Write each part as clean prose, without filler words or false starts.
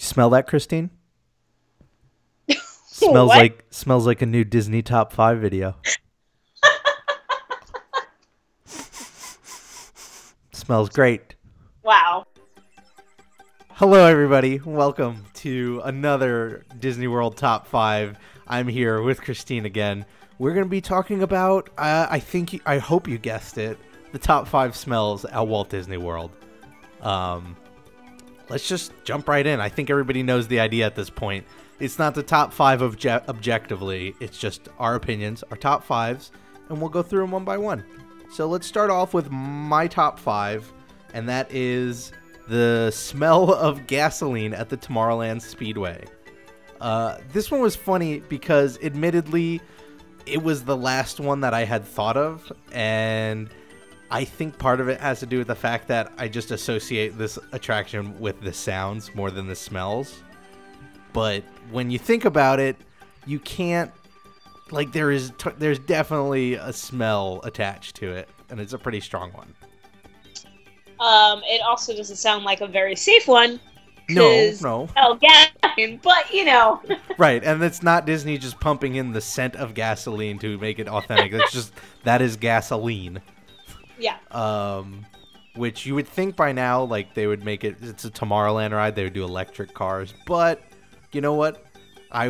Smell that, Christine? What? Smells like a new Disney top 5 video. Smells great. Wow. Hello everybody. Welcome to another Disney World top 5. I'm here with Christine again. We're going to be talking about I hope you guessed it, the top 5 smells at Walt Disney World. Let's just jump right in. I think everybody knows the idea at this point. It's not the top 5 objectively. It's just our opinions, our top 5s, and we'll go through them one by one. So let's start off with my top 5, and that is the smell of gasoline at the Tomorrowland Speedway. This one was funny because, admittedly, it was the last one that I had thought of, and I think part of it has to do with the fact that I just associate this attraction with the sounds more than the smells. But when you think about it, you can't, like, there's definitely a smell attached to it, and it's a pretty strong one. It also doesn't sound like a very safe one. No. Oh, gasoline, but you know. Right, and it's not Disney just pumping in the scent of gasoline to make it authentic. That is gasoline. Yeah. Which you would think by now, like, they would make it's a Tomorrowland ride, they would do electric cars, but you know what? I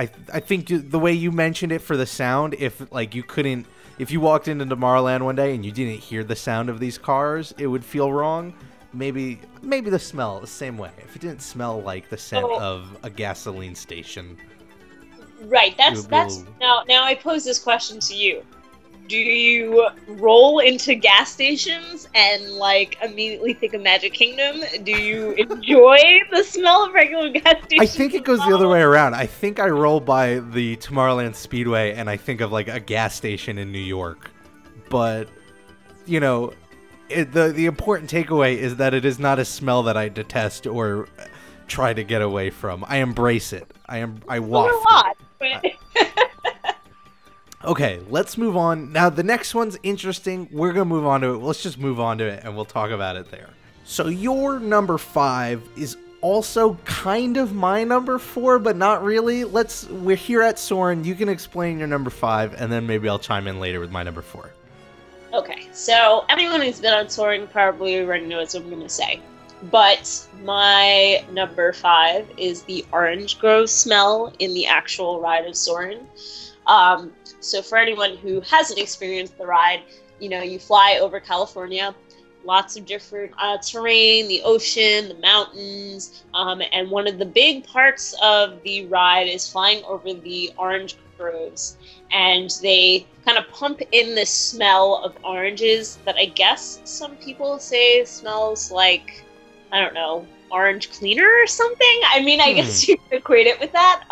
think the way you mentioned it for the sound, if you walked into Tomorrowland one day and you didn't hear the sound of these cars, it would feel wrong. Maybe the smell the same way. If it didn't smell like the scent of a gasoline station. Right. That's now I pose this question to you. Do you roll into gas stations and, like, immediately think of Magic Kingdom? Do you enjoy the smell of regular gas stations? I think it goes the other way around. I think I roll by the Tomorrowland Speedway and I think of, like, a gas station in New York. But, you know, the important takeaway is that it is not a smell that I detest or try to get away from. I embrace it. I waft a lot, but... Okay, let's move on. Now, the next one's interesting. We're going to move on to it. Let's just move on to it, and we'll talk about it there. So your number 5 is also kind of my number 4, but not really. We're here at Soarin'. You can explain your number 5, and then maybe I'll chime in later with my number 4. Okay, so anyone who's been on Soarin' probably already knows what I'm going to say. But my number 5 is the orange grove smell in the actual ride of Soarin'. So for anyone who hasn't experienced the ride, you know, you fly over California, lots of different terrain, the ocean, the mountains, and one of the big parts of the ride is flying over the orange groves. And they kind of pump in this smell of oranges that I guess some people say smells like, I don't know, orange cleaner or something. I mean, I guess you could equate it with that.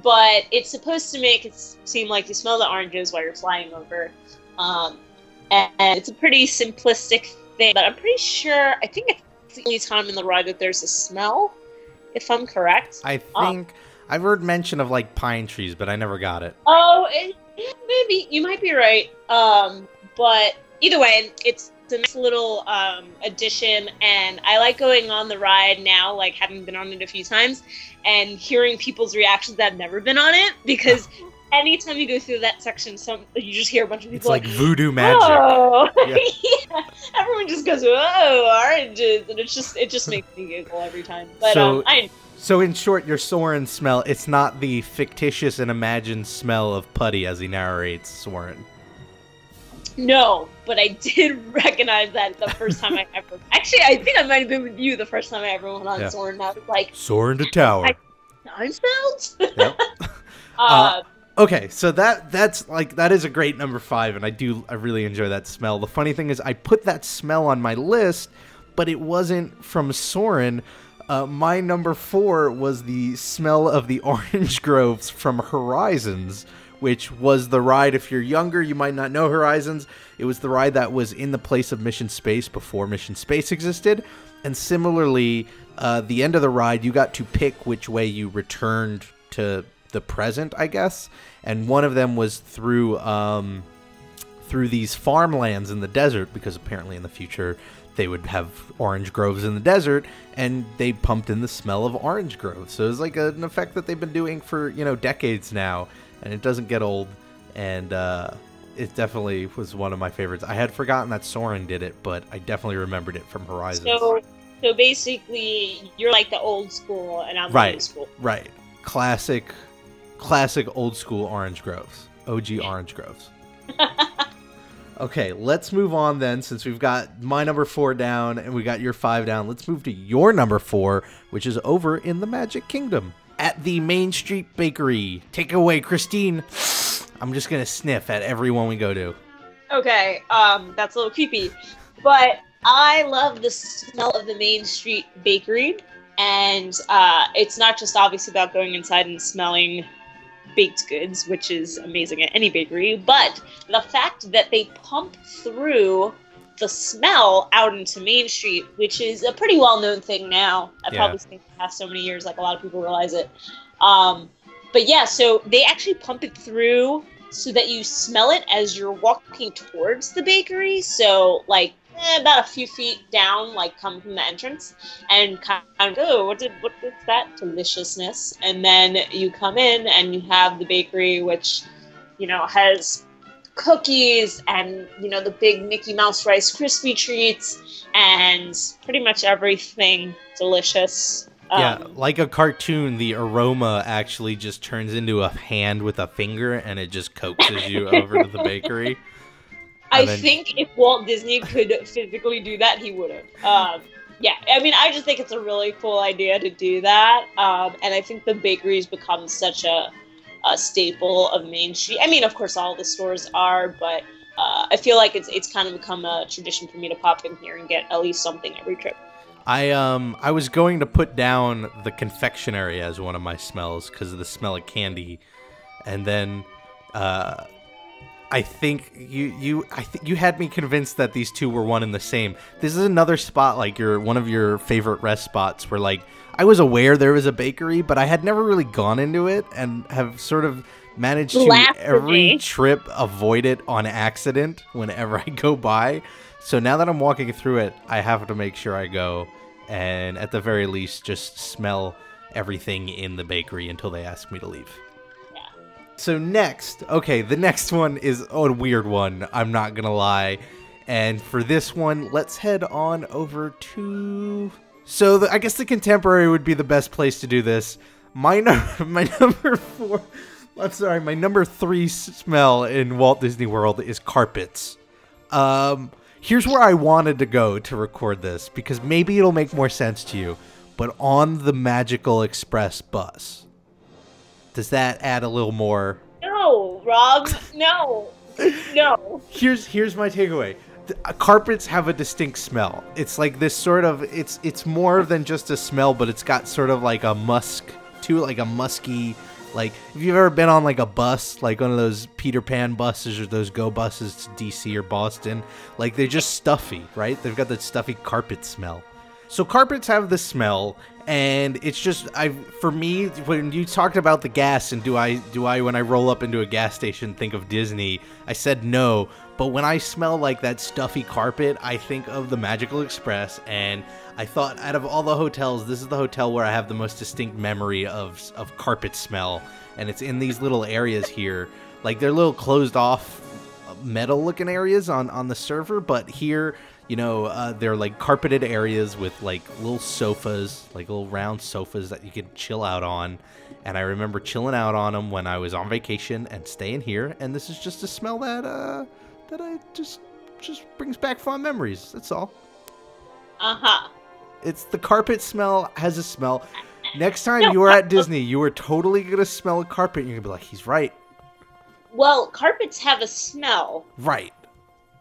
But it's supposed to make it seem like you smell the oranges while you're flying over. And it's a pretty simplistic thing, but I'm pretty sure, I think it's the only time in the ride that there's a smell, if I'm correct. I think I've heard mention of, like, pine trees, but I never got it. Oh, maybe, you might be right. But either way, it's a nice little addition, and I like going on the ride now, like, having been on it a few times, and hearing people's reactions that have never been on it, because anytime you go through that section, you just hear a bunch of people like voodoo magic. Oh! Yeah. Yeah. Everyone just goes, "Whoa, oranges," and it just makes me giggle every time. But So in short, your Soarin' smell, it's not the fictitious and imagined smell of Putty as he narrates Soarin'. No, but I did recognize that the first time I ever... Actually, I think I might have been with you the first time I ever went on Soarin'. I was like... Soarin' to Tower. Time smells? Yep. Okay, so that is a great number 5, and I really enjoy that smell. The funny thing is, I put that smell on my list, but it wasn't from Soarin'. My number 4 was the smell of the orange groves from Horizons, which was the ride. If you're younger, you might not know Horizons. It was the ride that was in the place of Mission Space before Mission Space existed. And similarly, the end of the ride, you got to pick which way you returned to the present, I guess. And one of them was through these farmlands in the desert, because apparently in the future they would have orange groves in the desert, and they pumped in the smell of orange groves. So it was like an effect that they've been doing for, decades now, and it doesn't get old. And it definitely was one of my favorites. I had forgotten that Soren did it, but I definitely remembered it from Horizon. So basically, you're like the old school, and I'm the new school. Right. Classic old school orange groves. OG orange groves. Okay, let's move on then, since we've got my number 4 down and we got your 5 down. Let's move to your number 4, which is over in the Magic Kingdom at the Main Street Bakery. Take it away, Christine. I'm just going to sniff at every one we go to. Okay, that's a little creepy, but I love the smell of the Main Street Bakery, and it's not just obviously about going inside and smelling baked goods, which is amazing at any bakery, but the fact that they pump through the smell out into Main Street, which is a pretty well-known thing now. I've probably seen it in the past so many years, like a lot of people realize it. But yeah, so they actually pump it through so that you smell it as you're walking towards the bakery. So like about a few feet down, like come from the entrance, and kind of go, what's that deliciousness? And then you come in and you have the bakery, which has cookies and the big Mickey Mouse Rice Krispie treats and pretty much everything delicious. Yeah, like a cartoon, the aroma actually just turns into a hand with a finger, and it just coaxes you over to the bakery. I think if Walt Disney could physically do that, he would have. Yeah, I mean, I just think it's a really cool idea to do that. And I think the bakery's become such a staple of Main Street. I mean, of course, all the stores are, but I feel like it's kind of become a tradition for me to pop in here and get at least something every trip. I was going to put down the confectionery as one of my smells because of the smell of candy, and then I think you had me convinced that these two were one and the same. This is another spot, like one of your favorite rest spots, where like I was aware there was a bakery, but I had never really gone into it, and have sort of managed to every trip avoid it on accident whenever I go by. So now that I'm walking through it, I have to make sure I go and at the very least just smell everything in the bakery until they ask me to leave. So next, okay, the next one is a weird one, I'm not gonna lie. And for this one, let's head on over to... So I guess the Contemporary would be the best place to do this. My number 4... I'm sorry, my number 3 smell in Walt Disney World is carpets. Here's where I wanted to go to record this, because maybe it'll make more sense to you. But on the Magical Express bus. Does that add a little more? No, Rob. No. No. Here's my takeaway. Carpets have a distinct smell. It's like this sort of it's more than just a smell, but it's got sort of like a musk to, like a musky, like if you've ever been on like a bus, like one of those Peter Pan buses or those Go buses to DC or Boston, like they're just stuffy, right? They've got that stuffy carpet smell. So carpets have this smell, and it's just for me, when you talked about the gas and do I when I roll up into a gas station think of Disney, I said no, but when I smell like that stuffy carpet, I think of the Magical Express, and I thought out of all the hotels, this is the hotel where I have the most distinct memory of carpet smell, and it's in these little areas here. Like they're little closed off metal looking areas on the server, but here, they're like carpeted areas with like little sofas, like little round sofas that you can chill out on. And I remember chilling out on them when I was on vacation and staying here. And this is just a smell that I just brings back fond memories. That's all. It's the carpet smell has a smell. Next time you are at Disney, you are totally gonna smell a carpet. And you're gonna be like, he's right. Well, carpets have a smell. Right.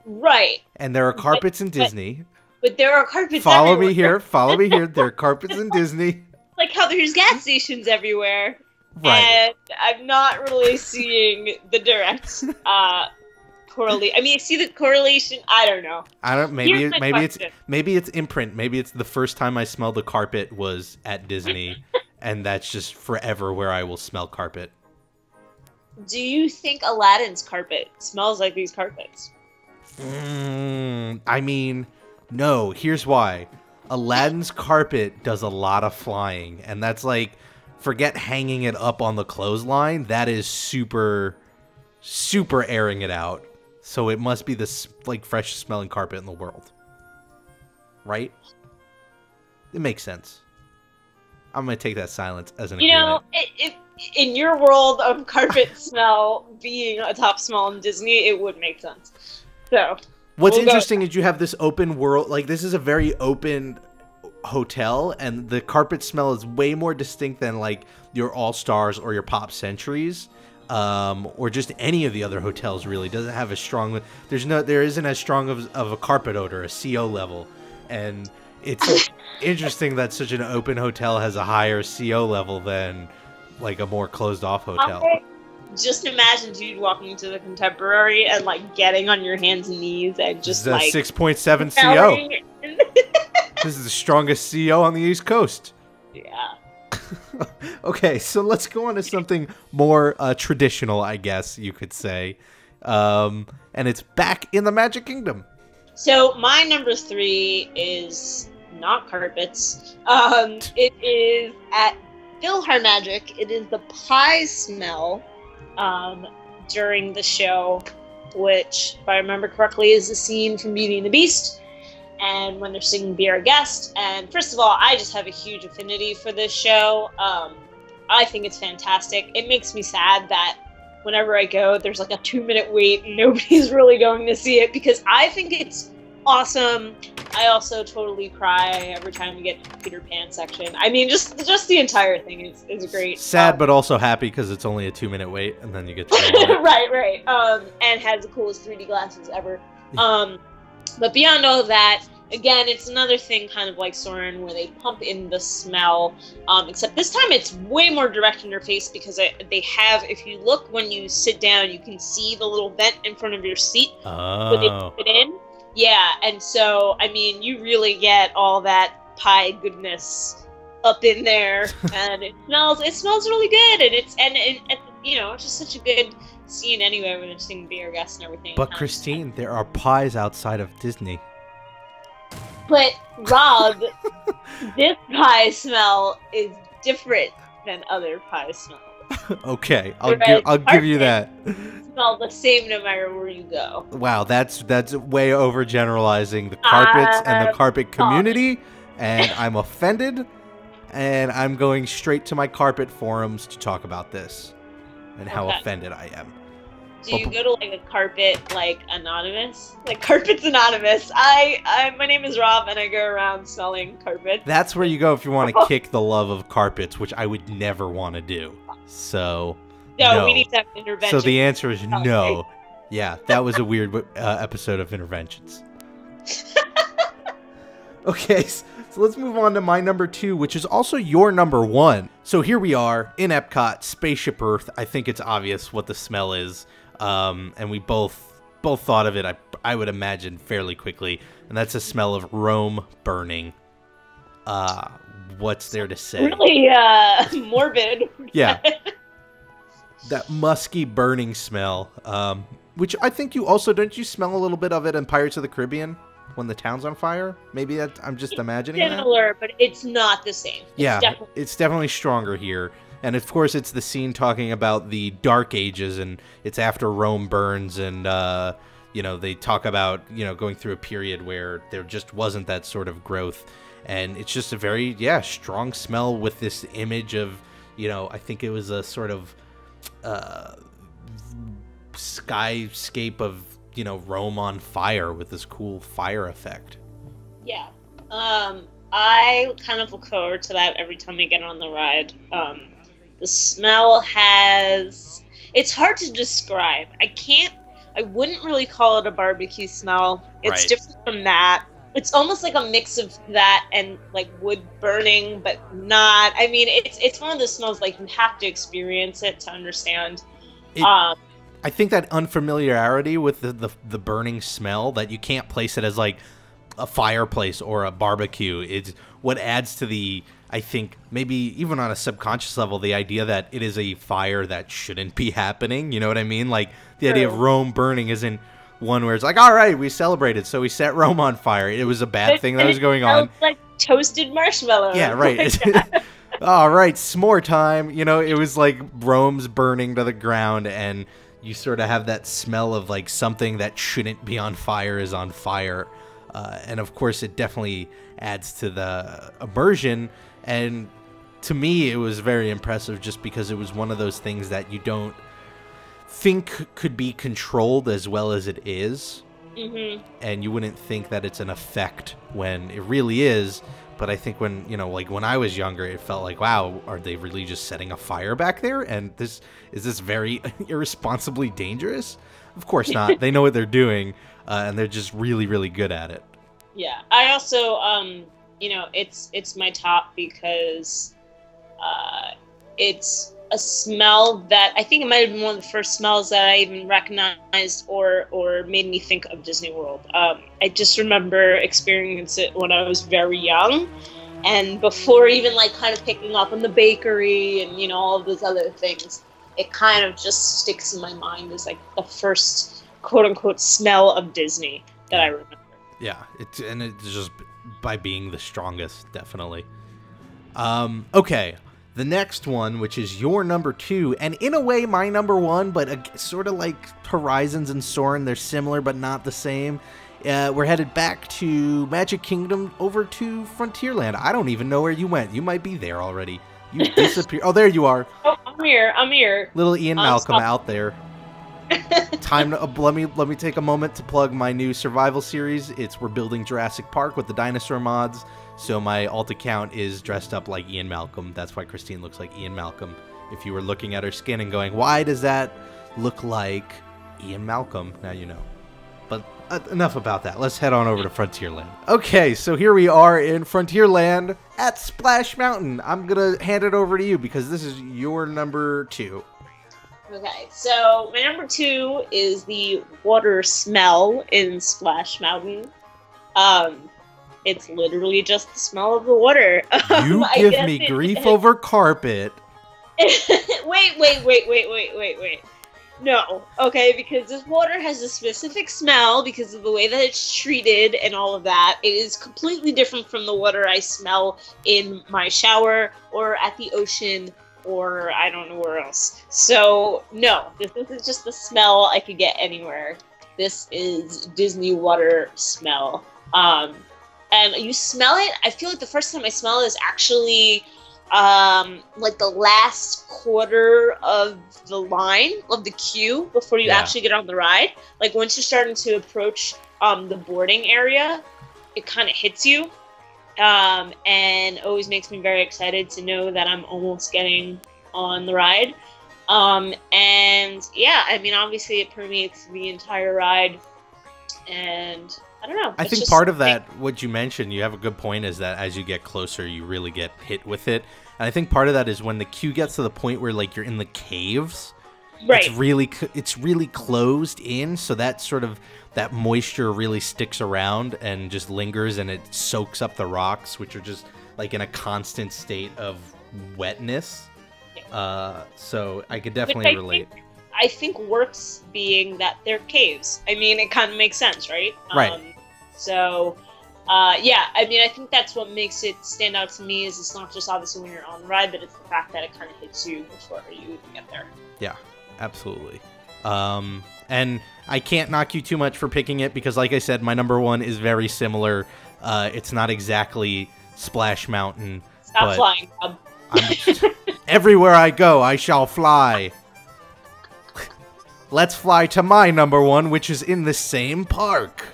Right. And there are carpets in Disney. But there are carpets Follow everywhere. me here. Follow me here. There are carpets in Disney. Like how there's gas stations everywhere. Right. And I'm not really seeing the direct correlation. I mean, I see the correlation. I don't know. Maybe it's imprint. Maybe it's the first time I smelled a carpet was at Disney, and that's just forever where I will smell carpet. Do you think Aladdin's carpet smells like these carpets? I mean, No, here's why. Aladdin's carpet does a lot of flying, and that's like, forget hanging it up on the clothesline. That is super, super airing it out. So it must be the like freshest smelling carpet in the world, right? It makes sense. I'm gonna take that silence as an agreement. In your world of carpet smell being a top smell in Disney, it would make sense. So. What's interesting is you have this open world, like this is a very open hotel, and the carpet smell is way more distinct than like your All Stars or your Pop Centuries, or just any of the other hotels. Really doesn't have as strong. There isn't as strong of a carpet odor, a CO level, and it's interesting that such an open hotel has a higher CO level than like a more closed off hotel. Just imagine dude walking into the Contemporary and like getting on your hands and knees and just like 6.7 CO. This is the strongest CO on the East Coast. Yeah. Okay, so let's go on to something more traditional, I guess you could say, and it's back in the Magic Kingdom. So my number 3 is not carpets. It is at PhilharMagic. It is the pie smell. During the show, which, if I remember correctly, is the scene from Beauty and the Beast, and when they're singing Be Our Guest. And first of all, I just have a huge affinity for this show. I think it's fantastic. It makes me sad that whenever I go, there's like a 2-minute wait and nobody's really going to see it, because I think it's awesome. I also totally cry every time we get to Peter Pan section. I mean, just the entire thing is great. Sad, but also happy because it's only a 2-minute wait, and then you get to right. And has the coolest 3D glasses ever. But beyond all of that, again, it's another thing kind of like Soarin', where they pump in the smell. Except this time it's way more direct in your face, because they have, if you look when you sit down, you can see the little vent in front of your seat where they put it in. Yeah, and so, I mean, you really get all that pie goodness up in there, and it smells really good, and it's just such a good scene anyway, when they're singing Be Our Guest and everything. But Christine, there are pies outside of Disney. But Rob, this pie smell is different than other pie smells. Okay, I'll give you that. Smell the same no matter where you go. Wow, that's way overgeneralizing the carpets and the carpet community, and I'm offended, and I'm going straight to my carpet forums to talk about this and how offended I am. Do you go to like a carpet like anonymous? Like Carpets Anonymous. My name is Rob, and I go around smelling carpet. That's where you go if you want to kick the love of carpets, which I would never want to do. So no, we need to have an intervention. So the answer is no. Yeah, that was a weird episode of Interventions. Okay, so let's move on to my number 2, which is also your number 1. So here we are in Epcot, Spaceship Earth. I think it's obvious what the smell is, and we both thought of it, I would imagine, fairly quickly, and that's the smell of Rome burning. What's there to say? Really morbid. Yeah. That musky burning smell, which I think you also, don't you smell a little bit of it in Pirates of the Caribbean when the town's on fire? Maybe I'm just imagining that. Similar, but it's not the same. It's definitely stronger here. And of course, it's the scene talking about the Dark Ages, and it's after Rome burns, and they talk about going through a period where there just wasn't that sort of growth, and it's just a very strong smell with this image of I think it was a sort of skyscape of Rome on fire with this cool fire effect. Yeah, I kind of look forward to that every time I get on the ride. The smell it's hard to describe. I wouldn't really call it a barbecue smell. It's different from that. It's almost like a mix of that and like wood burning, but not. I mean, it's one of those smells like you have to experience it to understand. I think that unfamiliarity with the burning smell, that you can't place it as like a fireplace or a barbecue, it's what adds to the, I think, maybe even on a subconscious level, the idea that it is a fire that shouldn't be happening. You know what I mean? Like the idea of Rome burning isn't one where it's like, all right, we celebrated, so we set Rome on fire. It was a bad thing that was going on. Like toasted marshmallow. Yeah, right. All right, s'more time. You know, it was like Rome's burning to the ground, and you sort of have that smell of like something that shouldn't be on fire is on fire. And of course, it definitely adds to the immersion. And to me, it was very impressive just because it was one of those things that you don't think could be controlled as well as it is. Mm-hmm. And you wouldn't think that it's an effect when it really is. But I think when, you know, like when I was younger, it felt like, wow, are they really just setting a fire back there? And is this very irresponsibly dangerous? Of course not. They know what they're doing, and they're just really, really good at it. Yeah. I also, you know, it's my top because it's a smell that I think it might have been one of the first smells that I even recognized or made me think of Disney World. I just remember experiencing it when I was very young, and before even like kind of picking up on the bakery and, you know, all of those other things, it kind of just sticks in my mind as like the first quote unquote smell of Disney that I remember. Yeah, it's just by being the strongest, definitely. Okay. The next one, which is your number 2, and in a way my number 1, but sort of like Horizons and Soarin', they're similar but not the same. We're headed back to Magic Kingdom over to Frontierland. I don't even know where you went. You might be there already. You disappeared. Oh, there you are. Oh, I'm here. Little Ian Malcolm out there. Time to let me take a moment to plug my new survival series. We're building Jurassic Park with the dinosaur mods. So my alt account is dressed up like Ian Malcolm. That's why Christine looks like Ian Malcolm. If you were looking at her skin and going, why does that look like Ian Malcolm? Now you know. But enough about that. Let's head on over to Frontierland. Okay, so here we are in Frontierland at Splash Mountain. I'm going to hand it over to you because this is your number 2. Okay, so my number 2 is the water smell in Splash Mountain. It's literally just the smell of the water. You give me grief over carpet. Wait. No, okay, because this water has a specific smell because of the way that it's treated and all of that. It is completely different from the water I smell in my shower or at the ocean or I don't know where else. So, no, this isn't just the smell I could get anywhere. This is Disney water smell. And you smell it, I feel like the first time I smell it is actually like the last quarter of the line, of the queue, before you actually get on the ride. Like once you're starting to approach the boarding area, it kind of hits you. And always makes me very excited to know that I'm almost getting on the ride. And yeah, I mean, obviously it permeates the entire ride. And I don't know. I think part of that, what you mentioned, you have a good point, is that as you get closer, you really get hit with it. And I think part of that is when the queue gets to the point where like you're in the caves, right? It's really closed in, so that sort of that moisture really sticks around and just lingers, and it soaks up the rocks, which are just like in a constant state of wetness. So I could definitely relate. I think works being that they're caves. I mean, it kind of makes sense, right? Right. So, yeah, I mean, I think that's what makes it stand out to me is it's not just obviously when you're on the ride, but it's the fact that it kind of hits you before you even get there. Yeah, absolutely. And I can't knock you too much for picking it because, like I said, my number 1 is very similar. It's not exactly Splash Mountain. Stop flying, Bob. Everywhere I go, I shall fly. Let's fly to my number 1, which is in the same park.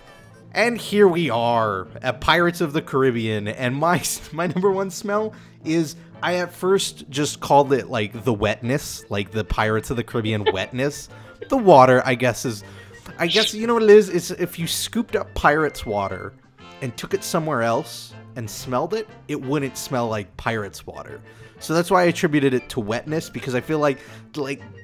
And here we are at Pirates of the Caribbean, and my number 1 smell is, I at first just called it like the wetness, like the Pirates of the Caribbean wetness. The water, I guess you know what it is? It's if you scooped up Pirates water and took it somewhere else and smelled it, it wouldn't smell like Pirates water. So that's why I attributed it to wetness, because I feel like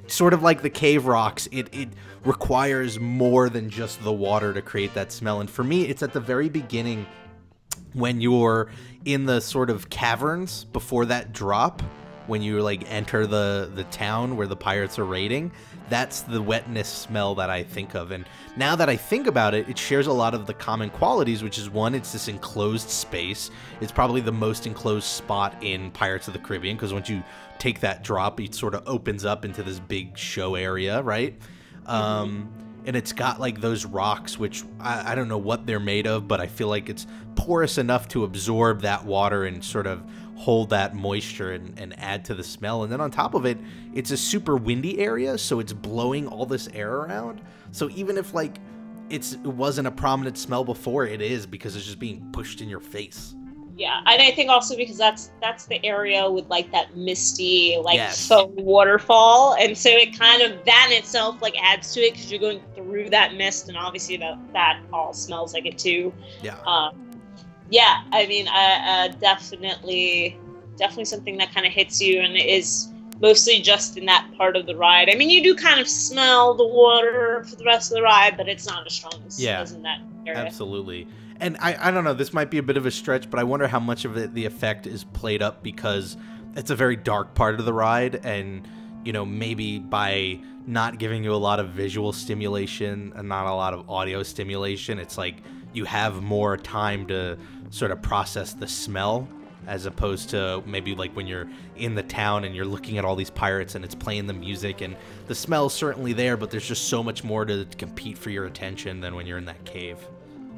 sort of like the cave rocks, it requires more than just the water to create that smell. And for me, it's at the very beginning when you're in the sort of caverns before that drop, when you like enter the town where the pirates are raiding. That's the wetness smell that I think of. And now that I think about it, it shares a lot of the common qualities, which is one, it's this enclosed space. It's probably the most enclosed spot in Pirates of the Caribbean, because once you take that drop, it sort of opens up into this big show area, right? And it's got like those rocks, which I don't know what they're made of, but I feel like it's porous enough to absorb that water and sort of hold that moisture and add to the smell. And then on top of it, it's a super windy area, so it's blowing all this air around. So even if like it wasn't a prominent smell before, it is, because it's just being pushed in your face. Yeah, and I think also because that's the area with like that misty Yes. foam waterfall, and so it kind of that in itself like adds to it because you're going through that mist, and obviously that all smells like it too. Yeah. Yeah, I mean, definitely something that kind of hits you, and it is mostly just in that part of the ride. I mean, you do kind of smell the water for the rest of the ride, but it's not as strong as in that area. Absolutely. And I don't know, this might be a bit of a stretch, but I wonder how much of it, the effect is played up because it's a very dark part of the ride, and, you know, maybe by not giving you a lot of visual stimulation and not a lot of audio stimulation, it's like you have more time to sort of process the smell, as opposed to maybe like when you're in the town and you're looking at all these pirates and it's playing the music, and the smell's certainly there, but there's just so much more to compete for your attention than when you're in that cave.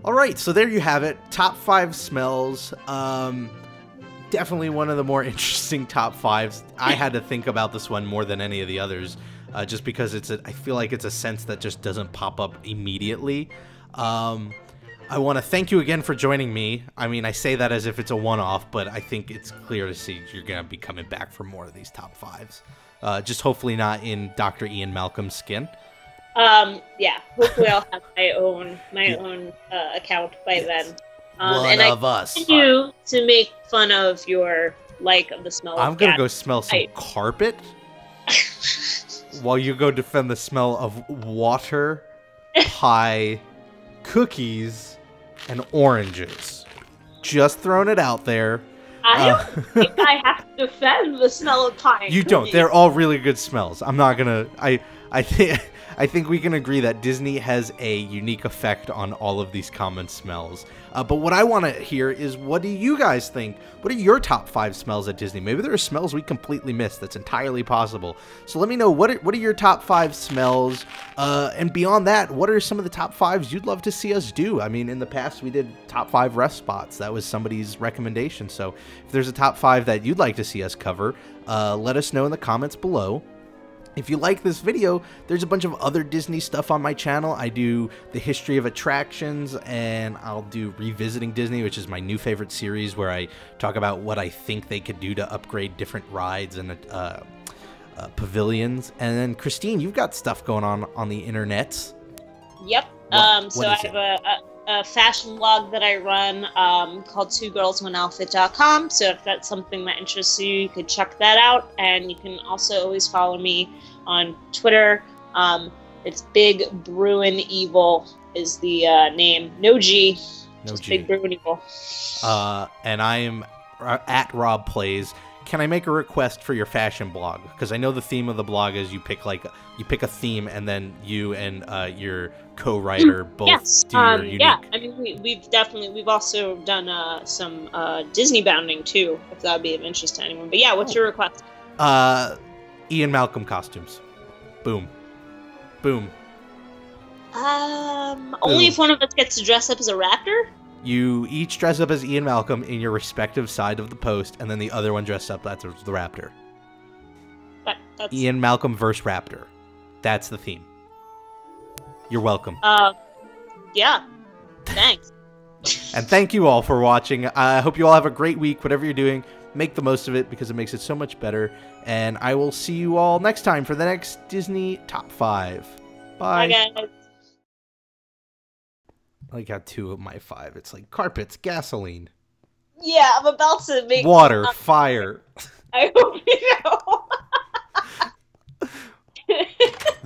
All right, so there you have it. Top 5 smells. Definitely one of the more interesting top 5s. I had to think about this one more than any of the others, just because I feel like it's a sense that just doesn't pop up immediately. I want to thank you again for joining me. I mean, I say that as if it's a one-off, but I think it's clear to see you're going to be coming back for more of these top 5s. Just hopefully not in Dr. Ian Malcolm's skin. Yeah, hopefully I'll have my own account by then. One of us. Continue to make fun of your of the smell. I'm gonna go smell some carpet while you go defend the smell of water, pie, cookies, and oranges. Just throwing it out there. I don't think I have to defend the smell of pie. You don't. They're all really good smells. I'm not gonna. I think we can agree that Disney has a unique effect on all of these common smells. But what I want to hear is, what do you guys think? What are your top 5 smells at Disney? Maybe there are smells we completely missed. That's entirely possible. So let me know, what are your top 5 smells? And beyond that, what are some of the top 5s you'd love to see us do? I mean, in the past, we did top 5 rest spots. That was somebody's recommendation. So if there's a top 5 that you'd like to see us cover, let us know in the comments below. If you like this video, there's a bunch of other Disney stuff on my channel. I do the history of attractions, and I'll do Revisiting Disney, which is my new favorite series, where I talk about what I think they could do to upgrade different rides and pavilions. And then, Christine, you've got stuff going on the internet. Yep. So I have a fashion blog that I run called twogirlsoneoutfit.com. So if that's something that interests you, you could check that out. And you can also always follow me on Twitter. It's Big Bruin Evil is the name. No G. No G. Big Bruin Evil. And I am at Rob Plays. Can I make a request for your fashion blog? Because I know the theme of the blog is you pick a theme, and then you and your co-writer both do your unique. Yeah, I mean we've also done some Disney bounding too, if that would be of interest to anyone. But yeah, what's your request? Ian Malcolm costumes. Boom. Boom. Only if one of us gets to dress up as a raptor? You each dress up as Ian Malcolm in your respective side of the post, and then the other one dressed up as the raptor. That's... Ian Malcolm versus Raptor. That's the theme. You're welcome. Yeah. Thanks. And thank you all for watching. I hope you all have a great week. Whatever you're doing, make the most of it, because it makes it so much better. And I will see you all next time for the next Disney Top 5. Bye. Bye, guys. I like how 2 of my 5. It's like carpets, gasoline. Yeah, I'm about to make... Water, fire. I hope you know.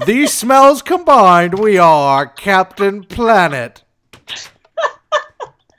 These smells combined, we are Captain Planet.